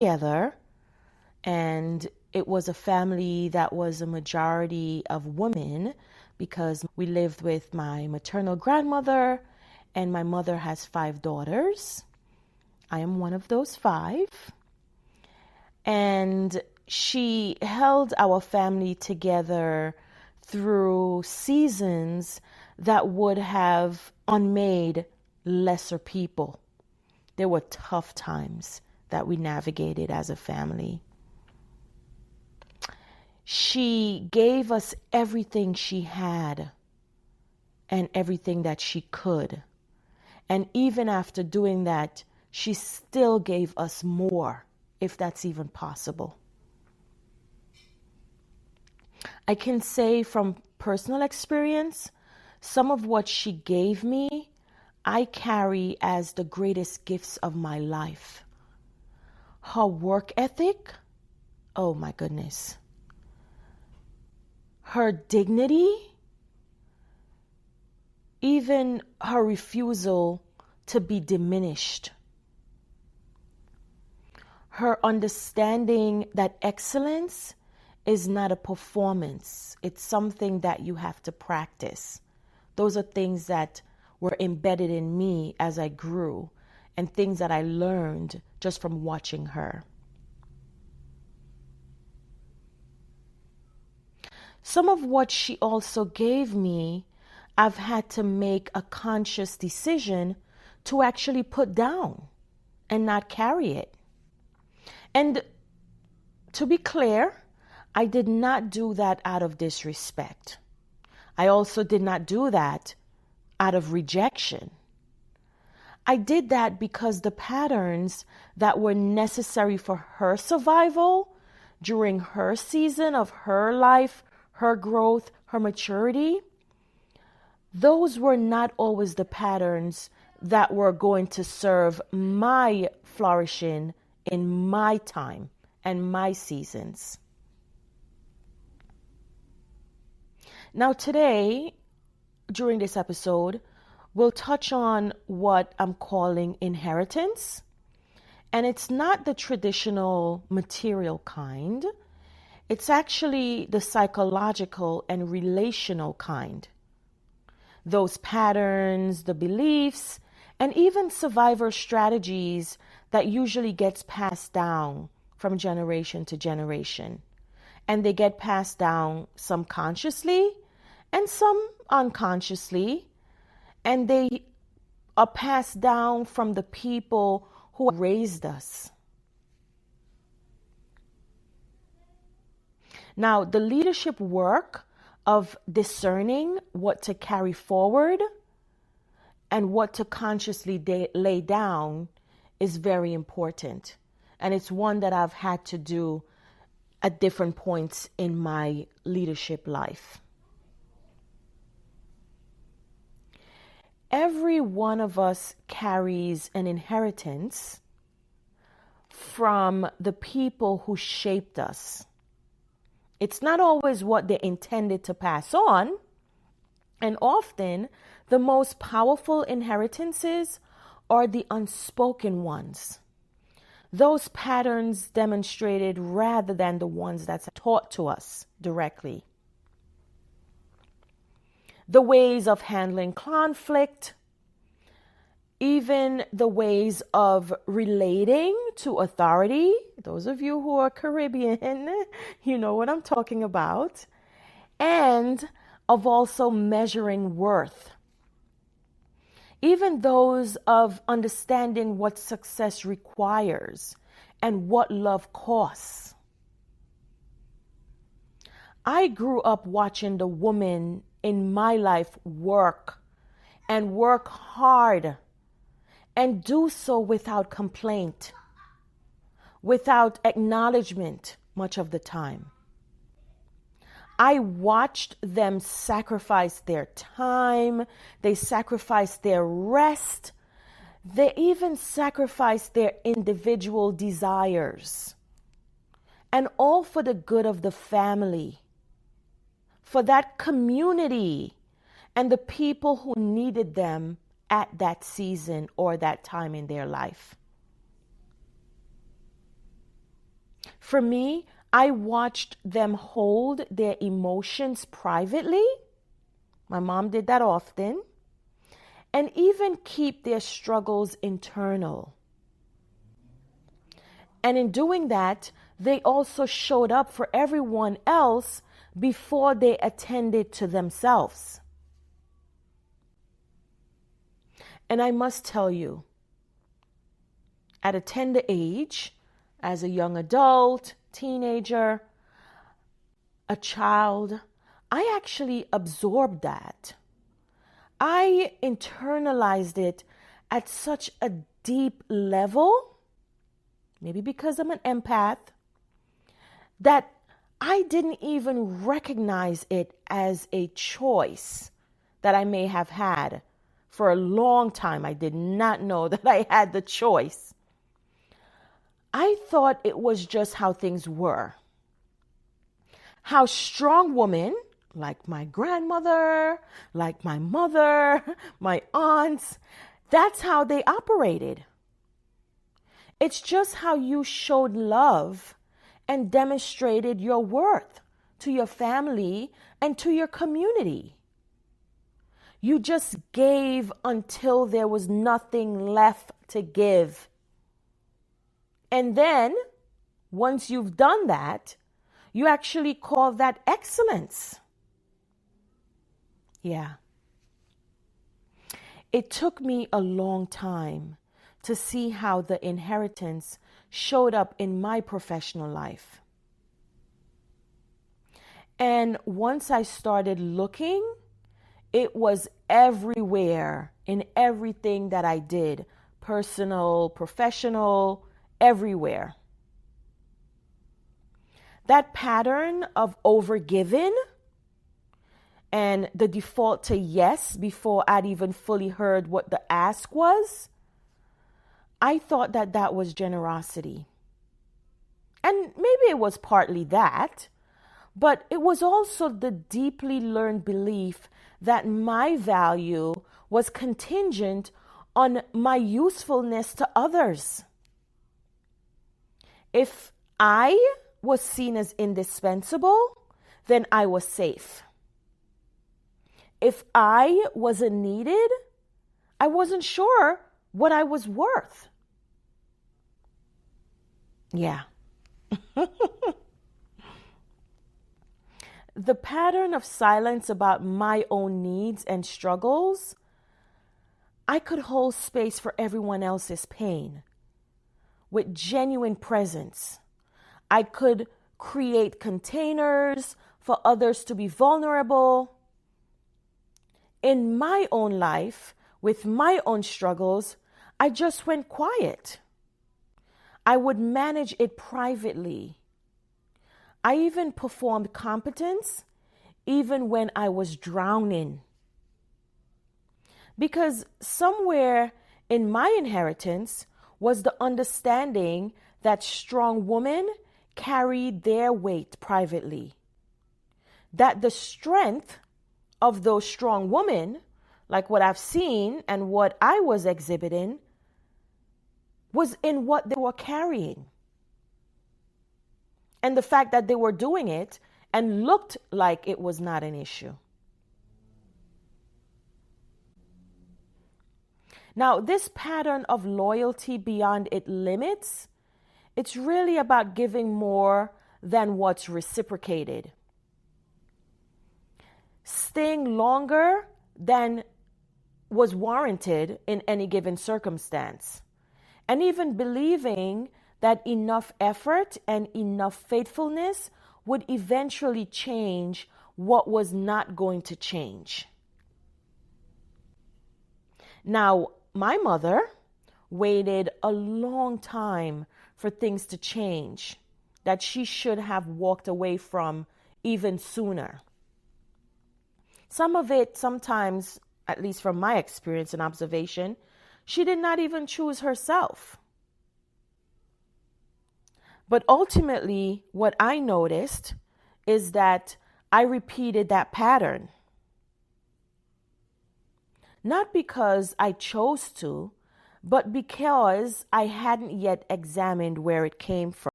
together, and it was a family that was a majority of women because we lived with my maternal grandmother, and my mother has 5 daughters. I am one of those 5. And she held our family together through seasons that would have unmade lesser people. There were tough times that we navigated as a family. She gave us everything she had and everything that she could. And even after doing that, she still gave us more, if that's even possible. I can say from personal experience, some of what she gave me, I carry as the greatest gifts of my life. Her work ethic, oh my goodness. Her dignity, even her refusal to be diminished. Her understanding that excellence is not a performance. It's something that you have to practice. Those are things that were embedded in me as I grew, and things that I learned just from watching her. Some of what she also gave me, I've had to make a conscious decision to actually put down and not carry it. And to be clear, I did not do that out of disrespect. I also did not do that out of rejection. I did that because the patterns that were necessary for her survival during her season of her life, her growth, her maturity, those were not always the patterns that were going to serve my flourishing in my time and my seasons. Now today, during this episode, we'll touch on what I'm calling inheritance. And it's not the traditional material kind. It's actually the psychological and relational kind. Those patterns, the beliefs, and even survivor strategies that usually gets passed down from generation to generation. And they get passed down some consciously and some unconsciously. And they are passed down from the people who raised us. Now, the leadership work of discerning what to carry forward and what to consciously lay down is very important. And it's one that I've had to do at different points in my leadership life. Every one of us carries an inheritance from the people who shaped us. It's not always what they intended to pass on, and often the most powerful inheritances are the unspoken ones. Those patterns demonstrated rather than the ones that's taught to us directly. The ways of handling conflict, even the ways of relating to authority. Those of you who are Caribbean, you know what I'm talking about. And of also measuring worth. Even those of understanding what success requires and what love costs. I grew up watching the woman in my life work and work hard and do so without complaint, without acknowledgement much of the time. I watched them sacrifice their time, they sacrificed their rest, they even sacrificed their individual desires, and all for the good of the family, for that community and the people who needed them at that season or that time in their life. For me, I watched them hold their emotions privately. My mom did that often. And even keep their struggles internal. And in doing that, they also showed up for everyone else before they attended to themselves. And I must tell you, at a tender age, as a young adult, teenager, a child, I actually absorbed that. I internalized it at such a deep level, maybe because I'm an empath, that I didn't even recognize it as a choice that I may have had. For a long time, I did not know that I had the choice. I thought it was just how things were. How strong women, like my grandmother, like my mother, my aunts, that's how they operated. It's just how you showed love and demonstrated your worth to your family and to your community. You just gave until there was nothing left to give. And then, once you've done that, you actually call that excellence. Yeah. It took me a long time to see how the inheritance showed up in my professional life. And once I started looking, it was everywhere in everything that I did, personal, professional, everywhere. That pattern of overgiving and the default to yes before I'd even fully heard what the ask was, I thought that that was generosity. And maybe it was partly that, but it was also the deeply learned belief that my value was contingent on my usefulness to others. If I was seen as indispensable, then I was safe. If I wasn't needed, I wasn't sure what I was worth. Yeah. The pattern of silence about my own needs and struggles, I could hold space for everyone else's pain with genuine presence. I could create containers for others to be vulnerable. In my own life, with my own struggles, I just went quiet. I would manage it privately. I even performed competence even when I was drowning. Because somewhere in my inheritance was the understanding that strong women carried their weight privately. That the strength of those strong women, like what I've seen and what I was exhibiting, was in what they were carrying. And the fact that they were doing it and looked like it was not an issue. Now, this pattern of loyalty beyond its limits, it's really about giving more than what's reciprocated. Staying longer than was warranted in any given circumstance. And even believing that enough effort and enough faithfulness would eventually change what was not going to change. Now, my mother waited a long time for things to change that she should have walked away from even sooner. Some of it, sometimes, at least from my experience and observation, she did not even choose herself. But ultimately, what I noticed is that I repeated that pattern. Not because I chose to, but because I hadn't yet examined where it came from.